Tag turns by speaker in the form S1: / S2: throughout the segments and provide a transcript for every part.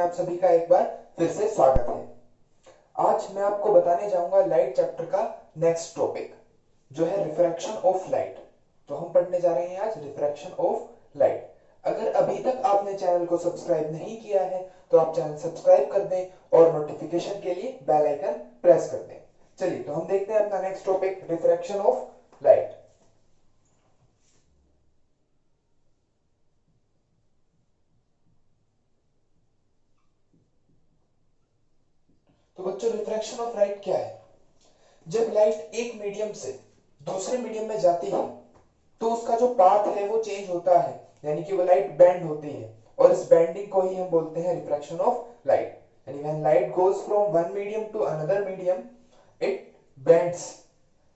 S1: आप सभी का एक बार फिर से स्वागत है। आज मैं आपको बताने जाऊंगा लाइट चैप्टर का नेक्स्ट टॉपिक जो है रिफ्रैक्शन ऑफ लाइट। तो हम पढ़ने जा रहे हैं आज रिफ्रैक्शन ऑफ लाइट। अगर अभी तक आपने चैनल को सब्सक्राइब नहीं किया है तो आप चैनल सब्सक्राइब कर दें और नोटिफिकेशन के लिए बेल आइकन प्रेस कर दें। चलिए तो हम देखते हैं अपना next topic refraction of light. तो बच्चों रिफ्रैक्शन ऑफ लाइट क्या है? जब लाइट एक मीडियम से दूसरे मीडियम में जाती है तो उसका जो पाथ है वो चेंज होता है, यानी कि वो लाइट बेंड होती है और इस बेंडिंग को ही हम बोलते हैं रिफ्रैक्शन ऑफ लाइट। यानी when light goes from one medium to another medium it bends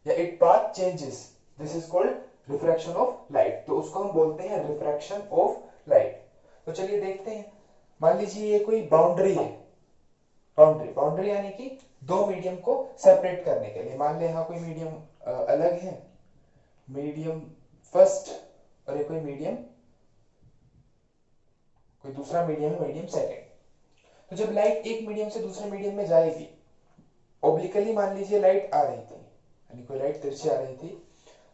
S1: या it path changes, this is called refraction of light. तो उसको हम बोलते हैं रिफ्रैक्शन ऑफ लाइट। तो चलिए देखते हैं। मान लीजिए ये कोई बाउंड्री है, बाउंड्री बाउंड्री यानी कि दो मीडियम को सेपरेट करने के लिए। मान ले यहाँ कोई मीडियम अलग है, मीडियम फर्स्ट, और ये कोई मीडियम, कोई दूसरा मीडियम है मीडियम सेकेंड। तो जब लाइट एक मीडियम से दूसरे मीडियम में जाएगी, ओब्लिकली मान लीजिए लाइट आ रही थी, यानी कोई लाइट तिरछी आ रही थी,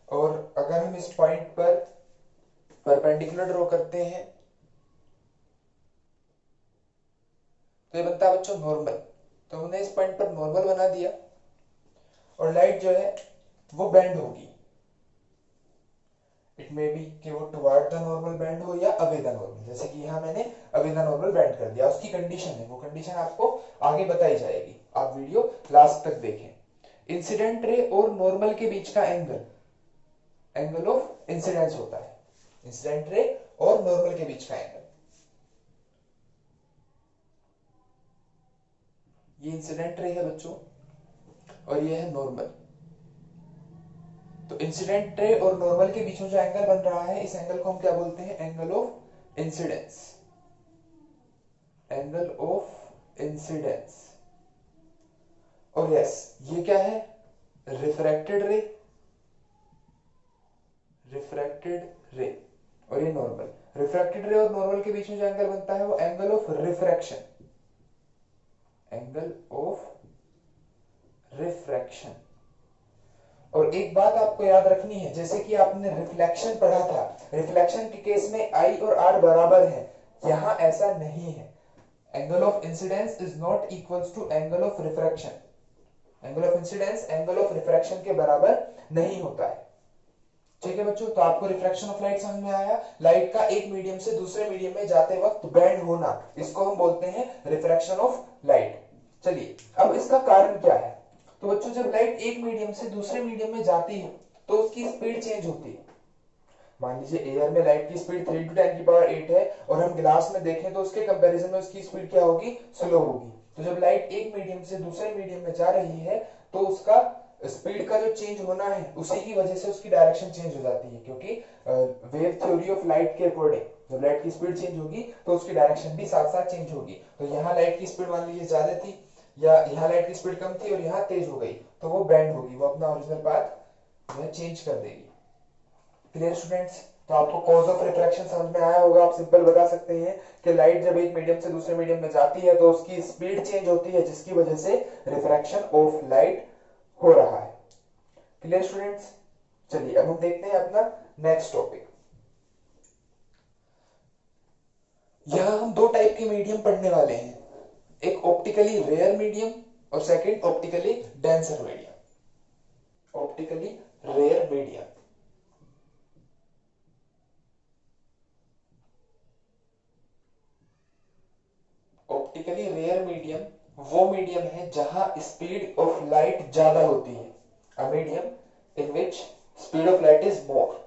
S1: और अगर हम इस पॉइंट पर परपेंडिकुलर ड्रॉ करते हैं तो ये बनता है बच्चों नॉर्मल। तो हमने इस पॉइंट पर नॉर्मल बना दिया और लाइट जो है वो बेंड होगी। इट मे बी कि वो टुवर्ड द नॉर्मल बेंड हो या अवे द नॉर्मल, जैसे कि यहाँ मैंने अवे द नॉर्मल बेंड कर दिया। उसकी कंडीशन है, वो कंडीशन आपको आगे बताई जाएगी, आप वीडियो लास्ट तक देखें। इंसिडेंट रे और नॉर्मल के बीच का एंगल, एंगल ऑफ इंसिडेंस होता है। इंसिडेंट रे और नॉर्मल के बीच का एंगल, ये इंसिडेंट रे है बच्चों और ये है नॉर्मल। तो इंसिडेंट रे और नॉर्मल के बीच में जो एंगल बन रहा है, इस एंगल को हम क्या बोलते हैं? Angle of incidence, angle of incidence. और यस, ये क्या है? रिफ्रैक्टेड रे, रिफ्रैक्टेड रे, और ये नॉर्मल। रिफ्रैक्टेड रे और नॉर्मल के बीच में जो एंगल बनता है वो angle of refraction, angle of refraction. और एक बात आपको याद रखनी है, जैसे कि आपने रिफ्लेक्शन पढ़ा था, रिफ्लेक्शन के केस में आई और आर बराबर है, यहां ऐसा नहीं है। Angle of incidence is not equals to angle of refraction. Angle of incidence angle of refraction के बराबर नहीं होता है। ठीक है बच्चों, तो आपको रिफ्रैक्शन ऑफ लाइट समझ में आया। लाइट का एक मीडियम से दूसरे मीडियम में जाते वक्त बेंड होना, इसको हम बोलते हैं रिफ्रैक्शन ऑफ लाइट। चलिए अब इसका कारण क्या है? तो बच्चों जब लाइट एक मीडियम से दूसरे मीडियम में जाती है तो उसकी स्पीड चेंज होती है। मान लीजिए एयर में लाइट की स्पीड 3 × 10⁸ है और हम ग्लास में देखें तो उसके कंपैरिजन में उसकी स्पीड क्या होगी? स्लो होगी। तो जब लाइट एक मीडियम से दूसरे मीडियम में जा रही है तो उसका स्पीड का जो चेंज होना है उसी की वजह से उसकी डायरेक्शन चेंज हो जाती है, क्योंकि वेव थ्योरी ऑफ लाइट के अकॉर्डिंग जब लाइट की स्पीड चेंज होगी तो उसकी डायरेक्शन भी साथ साथ चेंज होगी। तो यहाँ लाइट की स्पीड मान लीजिए ज्यादा थी या यहाँ लाइट की स्पीड कम थी और यहाँ तेज हो गई, तो वो बेंड होगी, वो अपना ओरिजिनल पाथ चेंज कर देगी। Clear students? तो आपको कॉज ऑफ रिफ्रैक्शन समझ में आया होगा। आप सिंपल बता सकते हैं कि लाइट जब एक मीडियम से दूसरे मीडियम में जाती है तो उसकी स्पीड चेंज होती है, जिसकी वजह से रिफ्रैक्शन ऑफ लाइट हो रहा है। Clear students? चलिए अब हम देखते हैं अपना नेक्स्ट टॉपिक। यहां हम दो टाइप के मीडियम पढ़ने वाले हैं, एक ऑप्टिकली रेयर मीडियम और second optically denser medium. Optically rare medium, optically rare medium वो मीडियम है जहां स्पीड ऑफ लाइट ज्यादा होती है। A medium in which speed of light is more,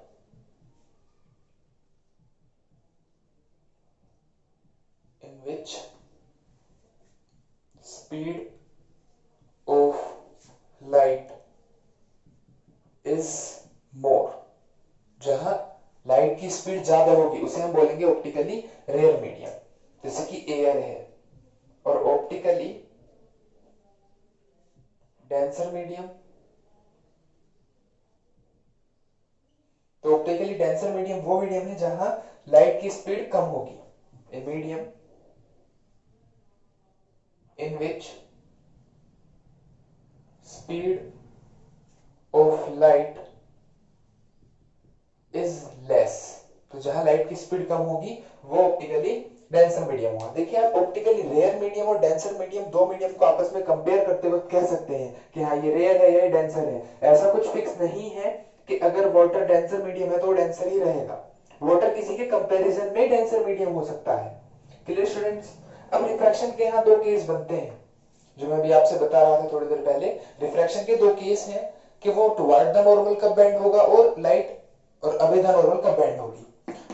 S1: in which speed of light is more, जहां light की speed ज्यादा होगी उसे हम बोलेंगे ऑप्टिकली रेयर मीडियम, जैसे कि एयर है। और ऑप्टिकली डेंसर मीडियम, तो ऑप्टिकली डेंसर मीडियम वो मीडियम है जहां लाइट की स्पीड कम होगी। A medium in which speed of light is less। तो जहां लाइट की स्पीड कम होगी वो ऑप्टिकली डेंसर मीडियम होगा। देखिए आप ऑप्टिकली रेयर मीडियम और डेंसर मीडियम, दो मीडियम को आपस में कंपेयर करते वक्त कह सकते हैं कि हाँ ये रेयर है या डेंसर है। ऐसा कुछ फिक्स नहीं है कि अगर वाटर डेंसर मीडियम है तो डेंसर ही रहेगा। वाटर किसी के कंपैरिजन में डेंसर मीडियम हो सकता है। Clear students? अब रिफ्रैक्शन के यहाँ दो केस बनते हैं जो मैं भी आपसे बता रहा था थोड़ी देर पहले। रिफ्रैक्शन के दो केस हैं कि वो टुवर्ड द नॉर्मल कब बेंड होगा और लाइट और अवे द नॉर्मल कब बेंड होगी।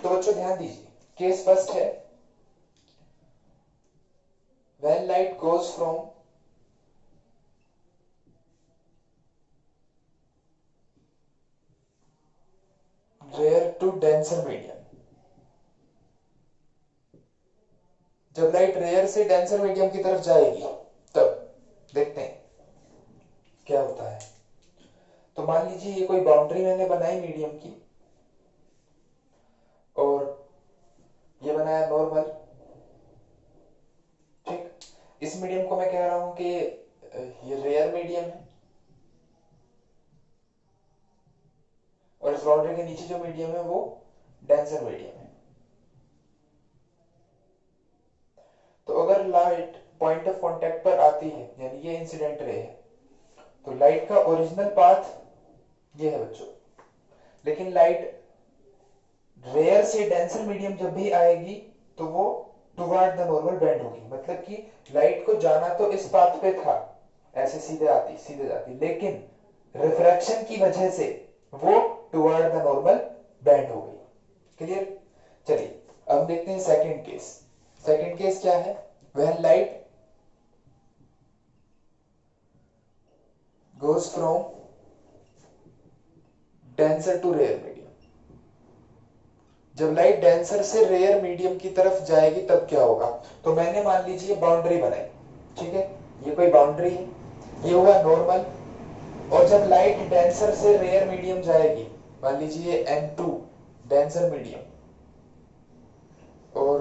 S1: तो बच्चों ध्यान दीजिए, केस फर्स्ट है when light goes from rare to denser medium। जब लाइट रेयर से डेंसर मीडियम की तरफ जाएगी तब देखते हैं क्या होता है। तो मान लीजिए ये कोई बाउंड्री मैंने बनाई मीडियम की और ये बनाया नॉर्मल। ठीक, इस मीडियम को मैं कह रहा हूं कि ये रेयर मीडियम है और इस बाउंड्री के नीचे जो मीडियम है वो डेंसर मीडियम है। तो अगर लाइट पॉइंट ऑफ कांटेक्ट पर आती है, यानी ये इंसिडेंट रे है, तो लाइट का ओरिजिनल पाथ ये है बच्चों। लेकिन लाइट रेयर से डेंसर मीडियम जब भी आएगी तो वो टुवर्ड द नॉर्मल बेंड होगी। मतलब कि लाइट को जाना तो इस पाथ पे था, ऐसे सीधे जाती, लेकिन रिफ्रैक्शन की वजह से वो टुवर्ड द नॉर्मल बेंड हो गई। क्लियर? चलिए अब देखते हैं सेकंड केस। सेकंड केस क्या है? When light goes from denser to rare medium। जब लाइट डेंसर से रेयर मीडियम की तरफ जाएगी तब क्या होगा? तो मैंने मान लीजिए बाउंड्री बनाई, ठीक है, ये कोई बाउंड्री है, ये हुआ नॉर्मल। और जब लाइट डेंसर से रेयर मीडियम जाएगी, मान लीजिए N2 डेंसर मीडियम और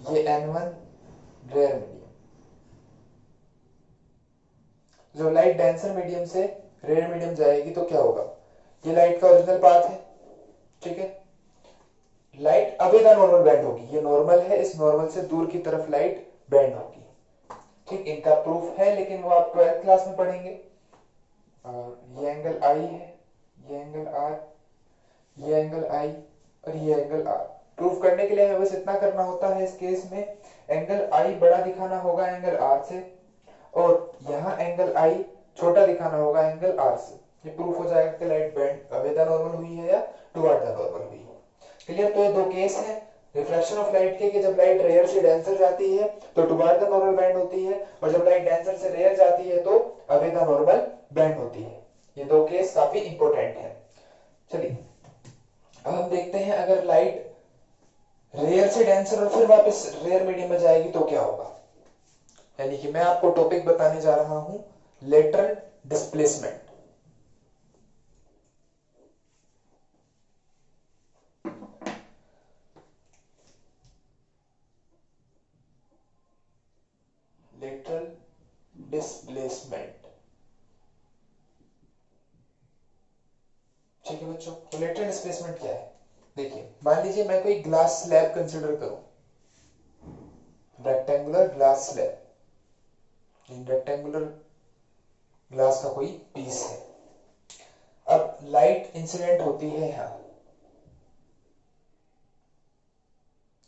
S1: ये N1 रेयर मीडियम। जब लाइट डेंसर मीडियम से रेयर मीडियम जाएगी तो क्या होगा? ये लाइट का ओरिजिनल पाथ है, ठीक है। Light away the normal bend होगी, ये नॉर्मल है, इस नॉर्मल से दूर की तरफ लाइट बेंड होगी। ठीक, इनका प्रूफ है लेकिन वो आप 12th क्लास में पढ़ेंगे। और ये एंगल आई है, ये एंगल आर, ये एंगल आई और ये एंगल आर। प्रूफ करने के लिए हमें बस इतना करना होता है, इस केस में एंगल आई बड़ा दिखाना होगा एंगल आर से और यहाँ एंगल आई छोटा दिखाना होगा एंगल आर से। ये प्रूफ हो जाएगा कि light bend away the normal हुई है या टुवर्ड द नॉर्मल हुई है। क्लियर? तो ये दो केस हैं रिफ्लेक्शन ऑफ लाइट के, कि जब लाइट रेयर से डेंसर जाती है तो टुवर्ड द नॉर्मल बेंड होती है और जब लाइट डेंसर से रेयर जाती है तो अवे द नॉर्मल बेंड होती है। ये दो केस काफी इंपॉर्टेंट है। चलिए अब हम देखते हैं अगर लाइट रेयर से डेंसर और फिर वापस रेयर मीडियम में जाएगी तो क्या होगा। यानी कि मैं आपको टॉपिक बताने जा रहा हूं लेटरल डिस्प्लेसमेंट। लेटरल डिस्प्लेसमेंट, ठीक है बच्चों। तो लेटरल डिस्प्लेसमेंट क्या है? देखिए मान लीजिए मैं कोई ग्लास स्लैब कंसीडर करूं, rectangular glass slab, rectangular glass का कोई पीस है। अब लाइट इंसिडेंट होती है यहां,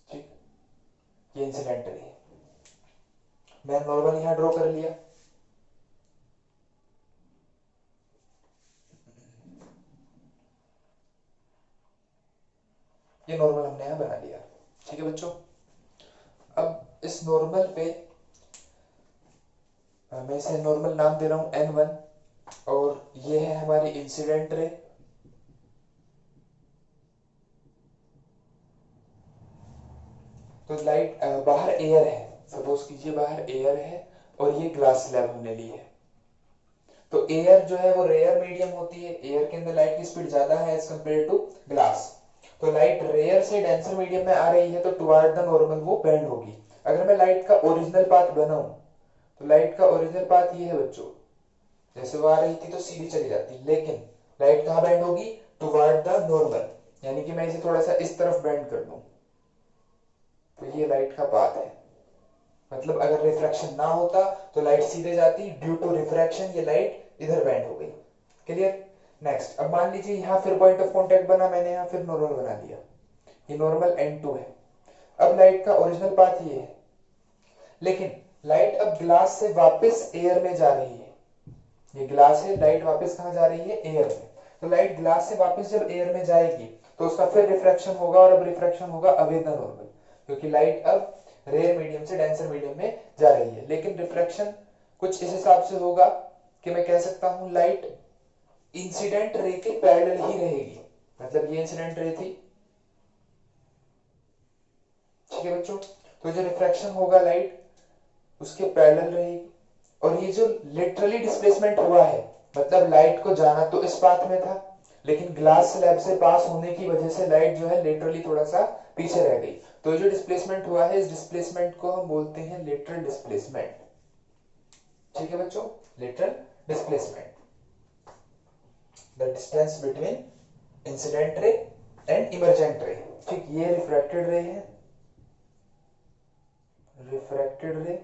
S1: ठीक, ये इंसिडेंट है, मैं नॉर्मल यहां ड्रॉ कर लिया। ये नॉर्मल हमने यहां बना लिया, ठीक है बच्चों। अब इस नॉर्मल पे मैं इसे नॉर्मल नाम दे रहा हूं N1 और ये है हमारी इंसिडेंट रे। तो लाइट बाहर एयर है, सपोज कीजिए बाहर एयर है और ये ग्लास स्लैब हमने ली है। तो एयर जो है वो रेयर मीडियम होती है, एयर के अंदर लाइट की स्पीड ज्यादा है एज कंपेयर टू ग्लास। तो लाइट रेयर से डेंसर मीडियम में आ रही है तो टुवर्ड द नॉर्मल वो बेंड होगी। अगर मैं लाइट का ओरिजिनल पाथ बनाऊं तो लाइट का ओरिजिनल पाथ ये है बच्चों, जैसे वो आ रही थी तो सीधी चली जाती, लेकिन लाइट कहाँ बेंड होगी, टुवर्ड द नॉर्मल, यानी कि मैं इसे थोड़ा सा इस तरफ बेंड कर दूं तो ये लाइट का पाथ है। मतलब अगर रिफ्रैक्शन ना होता तो लाइट सीधे जाती, ड्यू टू रिफ्रैक्शन ये लाइट इधर बेंड हो गई। क्लियर। नेक्स्ट, अब मान लीजिए यहाँ फिर पॉइंट ऑफ कांटेक्ट बना, मैंने यहाँ फिर नॉर्मल बना लिया, ये नॉर्मल N2 है। अब लाइट का ओरिजिनल पाथ ये है, लेकिन लाइट अब ग्लास से वापस एयर में जा रही है, ये ग्लास है, लाइट वापस कहाँ जा रही है, एयर में। तो लाइट ग्लास से वापस जब एयर में जाएगी तो उसका फिर रिफ्रैक्शन होगा, और अब रिफ्रैक्शन होगा अवे द नॉर्मल, क्योंकि लाइट अब रेयर मीडियम से डेंसर मीडियम में जा रही है। लेकिन रिफ्रैक्शन कुछ इस हिसाब से होगा कि मैं कह सकता हूं लाइट इंसिडेंट रे के पैरेलल ही रहेगी, मतलब ये इंसिडेंट रे थी, ठीक है बच्चों। तो जो रिफ्रैक्शन होगा लाइट उसके पैरेलल रहेगी, और ये जो लिटरली डिस्प्लेसमेंट हुआ है, मतलब लाइट को जाना तो इस पाथ में था, लेकिन ग्लास स्लैब से पास होने की वजह से लाइट जो है लिटरली थोड़ा सा पीछे रह गई। तो ये जो डिस्प्लेसमेंट हुआ है, इस डिस्प्लेसमेंट को हम बोलते हैं लेटरल डिस्प्लेसमेंट, ठीक है बच्चों, lateral displacement, the distance between incident ray and emergent रे। ठीक, ये रिफ्रैक्टेड रे है, रिफ्रैक्टेड रे,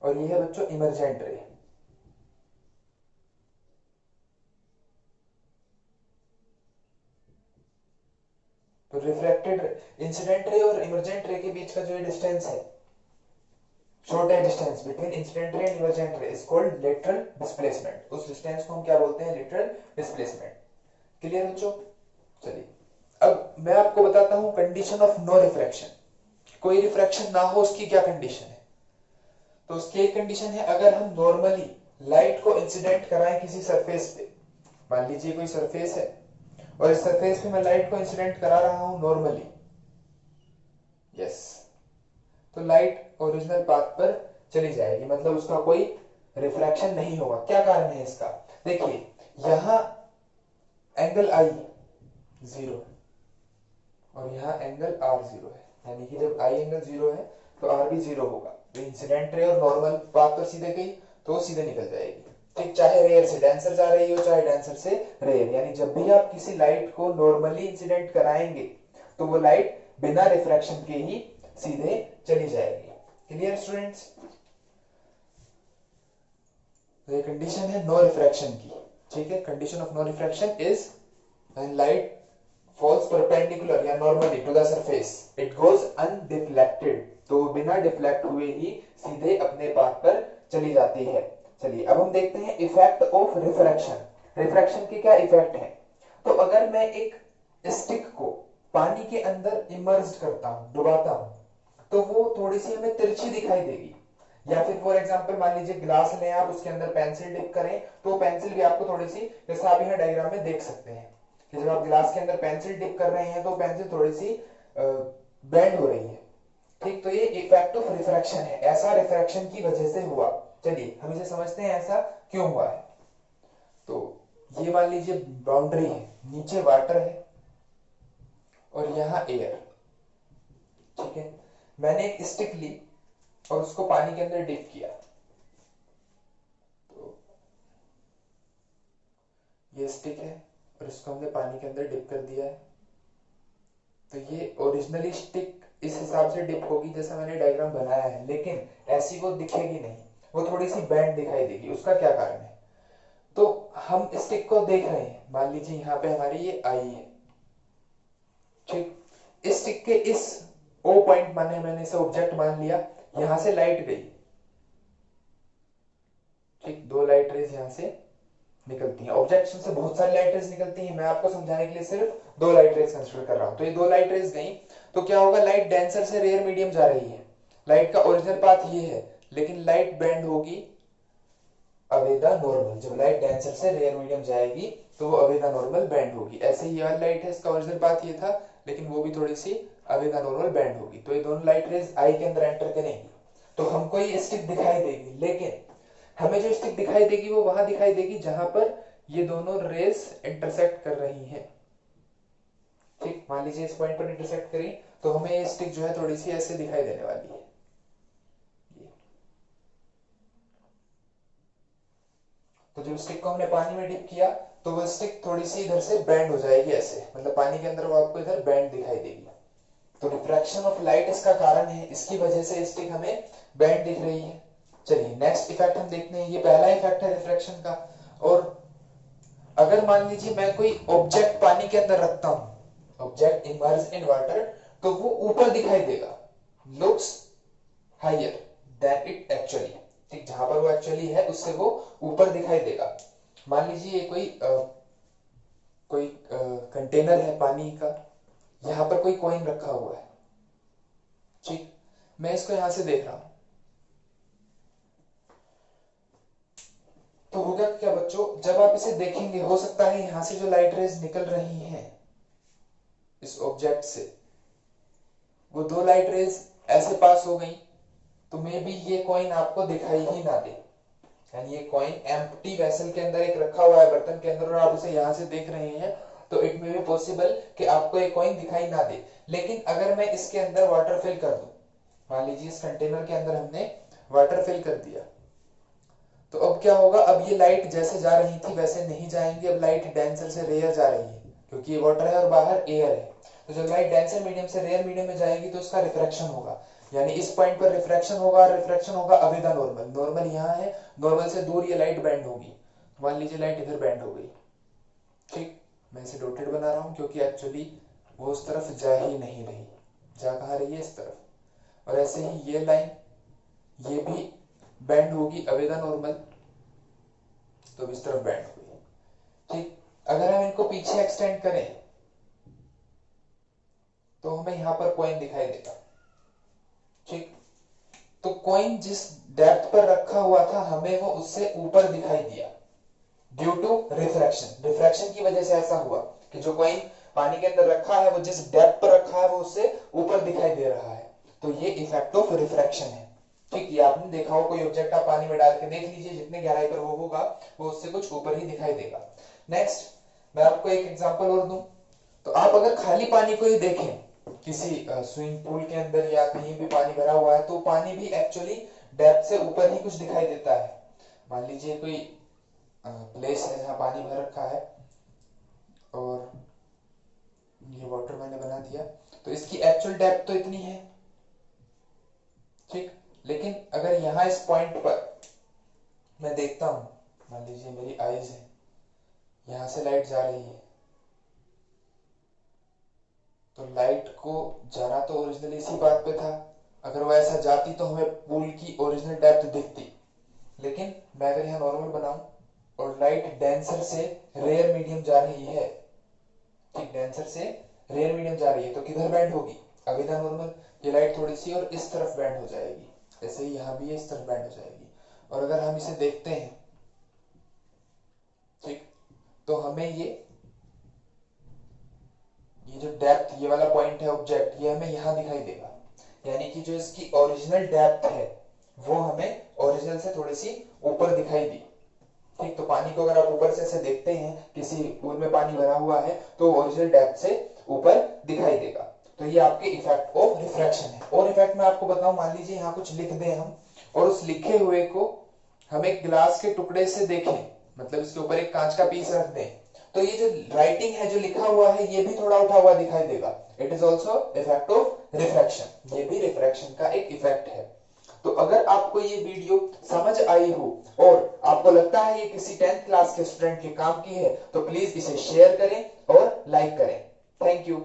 S1: और ये है बच्चों इमर्जेंट रे। तो रिफ्रैक्टेड इंसिडेंट रे और इमर्जेंट रे के बीच का जो डिस्टेंस है, shortest distance between incident ray and emergent रे इज कॉल्ड लेटरल डिस्प्लेसमेंट। उस डिस्टेंस को हम क्या बोलते हैं, लेटरल डिस्प्लेसमेंट। क्लियर बच्चों। चलिए अब मैं आपको बताता हूं कंडीशन ऑफ नो रिफ्रैक्शन। कोई रिफ्रैक्शन ना हो उसकी क्या कंडीशन है। तो उसकी एक कंडीशन है, अगर हम नॉर्मली लाइट को इंसिडेंट कराएं किसी सरफेस पे, मान लीजिए कोई सरफेस है और इस सरफेस पे मैं लाइट को इंसिडेंट करा रहा हूं नॉर्मली, यस, तो लाइट ओरिजिनल पाथ पर चली जाएगी, मतलब उसका कोई रिफ्रैक्शन नहीं होगा। क्या कारण है इसका, देखिए यहां एंगल आई 0 है और यहां एंगल आर 0 है, यानी कि जब आई एंगल 0 है तो आर भी 0 होगा। तो इंसिडेंट रे और नॉर्मल पाथ पर सीधे गई तो सीधे निकल जाएगी। ठीक, चाहे रेयर से डेंसर जा रही हो चाहे डेंसर से रेयर, यानी जब भी आप किसी लाइट को नॉर्मली इंसिडेंट कराएंगे तो वो लाइट बिना रिफ्रैक्शन के ही सीधे चली जाएगी। Clear students. तो ये कंडीशन है नो रिफ्रैक्शन की, ठीक है। Condition of no refraction is when light falls perpendicular या normally to the surface it goes undeflected, तो बिना डिफ्लेक्ट हुए ही सीधे अपने पाथ पर चली जाती है। चलिए अब हम देखते हैं इफेक्ट ऑफ रिफ्रैक्शन। रिफ्रैक्शन के क्या इफेक्ट हैं। तो अगर मैं एक स्टिक को पानी के अंदर इमर्ज करता हूं, डुबाता हूं, तो वो थोड़ी सी हमें तिरछी दिखाई देगी। या फिर फॉर एग्जांपल मान लीजिए ग्लास लें आप, उसके अंदर पेंसिल डिप करें तो पेंसिल भी आपको थोड़ी सी, जैसा आप यहाँ डायग्राम में देख सकते हैं कि जब आप ग्लास के अंदर पेंसिल डिप कर रहे हैं तो पेंसिल थोड़ी सी बेंड हो रही है। ठीक, तो ये इफेक्ट ऑफ रिफ्रैक्शन है, ऐसा रिफ्रैक्शन की वजह से हुआ। चलिए हम इसे समझते हैं ऐसा क्यों हुआ है। तो ये मान लीजिए बाउंड्री है, नीचे वाटर है और यहाँ एयर, ठीक है। मैंने एक स्टिक ली और उसको पानी के अंदर डिप किया, तो ये स्टिक है और इसको हमने पानी के अंदर डिप कर दिया है। तो ये ओरिजिनली स्टिक इस हिसाब से डिप होगी जैसा मैंने डायग्राम बनाया है, लेकिन ऐसी वो दिखेगी नहीं, वो थोड़ी सी बैंड दिखाई देगी। उसका क्या कारण है, तो हम स्टिक को देख रहे हैं, मान लीजिए यहाँ पे हमारी ये आई है, ठीक। इस स्टिक के इस ओ पॉइंट माने, मैंने इसे ऑब्जेक्ट मान लिया, यहां से लाइट गई, ठीक, दो लाइट रेज यहां से निकलती हैं। ऑब्जेक्शन से बहुत सारी लाइट रेज निकलती हैं, मैं आपको समझाने के लिए सिर्फ दो लाइट रेज कंसीडर कर रहा हूं। तो ये दो लाइट रेज गई तो क्या होगा, लाइट डेंसर से रेयर मीडियम जा रही है, लाइट का ओरिजिनल पाथ ये है, लेकिन लाइट बेंड होगी अवे द नॉर्मल। जब लाइट डेंसर से रेयर मीडियम जाएगी तो वो अवे द नॉर्मल बेंड होगी। ऐसे ही यह लाइट है, इसका ओरिजिनल पाथ ये था, लेकिन वो भी थोड़ी सी अवे द नॉर्मल बेंड होगी। तो ये दोनों लाइट रेज आई के अंदर एंटर करेंगी तो हमको ये स्टिक दिखाई देगी, लेकिन हमें जो स्टिक दिखाई देगी वो वहां दिखाई देगी जहां पर ये दोनों रेस इंटरसेक्ट कर रही हैं। ठीक, मान लीजिए इस पॉइंट पर इंटरसेक्ट करी तो हमें ये स्टिक जो है थोड़ी सी ऐसे दिखाई देने वाली है, तो जब स्टिक को हमने पानी में डिप किया तो वो स्टिक थोड़ी सी इधर से बेंड हो जाएगी ऐसे, मतलब पानी के अंदर वो आपको इधर बेंड दिखाई देगी। तो रिफ्रैक्शन ऑफ लाइट इसका कारण है, इसकी वजह से स्टिक हमें बेंड दिख रही है। चलिए नेक्स्ट इफेक्ट हम देखते हैं। ये पहला इफेक्ट है रिफ्रैक्शन का। और अगर मान लीजिए मैं कोई ऑब्जेक्ट पानी के अंदर रखता हूं, ऑब्जेक्ट इमर्ज इन वाटर, तो वो ऊपर दिखाई देगा, looks higher than it actually. ठीक, जहां पर वो एक्चुअली है उससे वो ऊपर दिखाई देगा। मान लीजिए कोई कंटेनर है पानी का, यहां पर कोई कॉइन रखा हुआ है। ठीक, मैं इसको यहां से देख रहा हूं, तो होगा क्या बच्चों, जब आप इसे देखेंगे हो सकता है यहां से जो लाइट रेज निकल रही हैं इस ऑब्जेक्ट से, वो दो लाइट रेज ऐसे पास हो गई, तो मे बी ये कॉइन आपको दिखाई ही ना दे। यानी ये कॉइन एम्प्टी वेसल के अंदर एक रखा हुआ है, बर्तन के अंदर, और आप उसे यहां से देख रहे हैं, तो इट मे बी पॉसिबल कि आपको ये कॉइन दिखाई ना दे। लेकिन अगर मैं इसके अंदर वाटर फिल कर दूं, मान लीजिए इस कंटेनर के अंदर हमने वाटर फिल कर दिया, तो अब क्या होगा, अब ये लाइट जैसे जा रही थी वैसे नहीं जाएंगी, अब लाइट डेंसर से रेयर जा रही है, क्योंकि ये वाटर है और बाहर एयर है। तो जब लाइट डेंसर मीडियम से रेयर मीडियम में जाएगी तो उसका रिफ्रैक्शन होगा, यानी इस पॉइंट पर रिफ्रैक्शन होगा, और रिफ्रैक्शन होगा अवेदा नॉर्मल। नॉर्मल यहाँ है, नॉर्मल से दूर ये लाइट बेंड होगी। मान लीजिए लाइट इधर बेंड हो गई। ठीक, मैं इसे डॉटेड बना रहा हूँ क्योंकि एक्चुअली वो उस तरफ जा ही नहीं रही, जा कहाँ रही है, इस तरफ। और ऐसे ही ये लाइन, ये भी बेंड होगी अवेदा नॉर्मल, तो इस तरफ बेंड हुई। ठीक, अगर हम इनको पीछे एक्सटेंड करें तो हमें यहां पर कॉइन दिखाई देगा। ठीक, तो कॉइन जिस डेप्थ पर रखा हुआ था हमें वो उससे ऊपर दिखाई दिया ड्यू टू रिफ्रैक्शन। रिफ्रैक्शन की वजह से ऐसा हुआ कि जो कॉइन पानी के अंदर रखा है वो जिस डेप्थ पर रखा है वो उससे ऊपर दिखाई दे रहा है। तो ये इफेक्ट ऑफ रिफ्रैक्शन है। ठीक, ये आपने देखा हो, कोई ऑब्जेक्ट आप पानी में डाल के देख लीजिए, जितने गहराई पर वो होगा वो उससे कुछ ऊपर ही दिखाई देगा। नेक्स्ट मैं आपको एक एग्जांपल और दूं, तो आप अगर खाली पानी को ही देखें किसी स्विमिंग पूल के अंदर या कहीं भी पानी भरा हुआ है, तो पानी भी एक्चुअली डेप्थ से ऊपर ही कुछ दिखाई देता है। मान लीजिए कोई प्लेस है जहां पानी भर रखा है और ये वाटर मैंने बना दिया, तो इसकी एक्चुअल डेप्थ तो इतनी है। ठीक, लेकिन अगर यहां इस पॉइंट पर मैं देखता हूं, मान लीजिए मेरी आईज है, यहां से लाइट जा रही है, तो लाइट को जाना तो ओरिजिनल इसी बात पे था, अगर वो ऐसा जाती तो हमें पूल की ओरिजिनल डेप्थ दिखती। लेकिन मैं अगर यहाँ नॉर्मल बनाऊं और लाइट डेंसर से रेयर मीडियम जा रही है, ठीक, डेंसर से रेयर मीडियम जा रही है, तो किधर बैंड होगी, अवेदा नॉर्मल। ये लाइट थोड़ी सी और इस तरफ बैंड हो जाएगी, ऐसे ही यहाँ भी इस तरफ बैंड हो जाएगी। और अगर हम इसे देखते हैं, ठीक, तो हमें ये जो डेप्थ, ये वाला पॉइंट है ऑब्जेक्ट, ये हमें यहाँ दिखाई देगा। यानी कि जो इसकी ओरिजिनल डेप्थ है वो हमें ओरिजिनल से थोड़ी सी ऊपर दिखाई दी। ठीक, तो पानी को अगर आप ऊपर से ऐसे देखते हैं, किसी पूल में पानी भरा हुआ है, तो ओरिजिनल डेप्थ से ऊपर दिखाई देगा। तो ये आपके इफेक्ट ऑफ रिफ्रैक्शन है। और इफेक्ट मैं आपको बताऊं, मान लीजिए यहाँ कुछ लिख दें हम, और उस लिखे हुए को हम एक गिलास के टुकड़े से देखें, मतलब इसके ऊपर एक कांच का पीस रख दें, तो ये जो राइटिंग है, जो लिखा हुआ है, ये भी थोड़ा उठा हुआ दिखाई देगा। It is also effect of refraction, ये भी रिफ्रैक्शन का एक इफेक्ट है। तो अगर आपको ये वीडियो समझ आई हो और आपको लगता है ये किसी 10th क्लास के स्टूडेंट के काम की है, तो प्लीज इसे शेयर करें और लाइक करें। Thank you.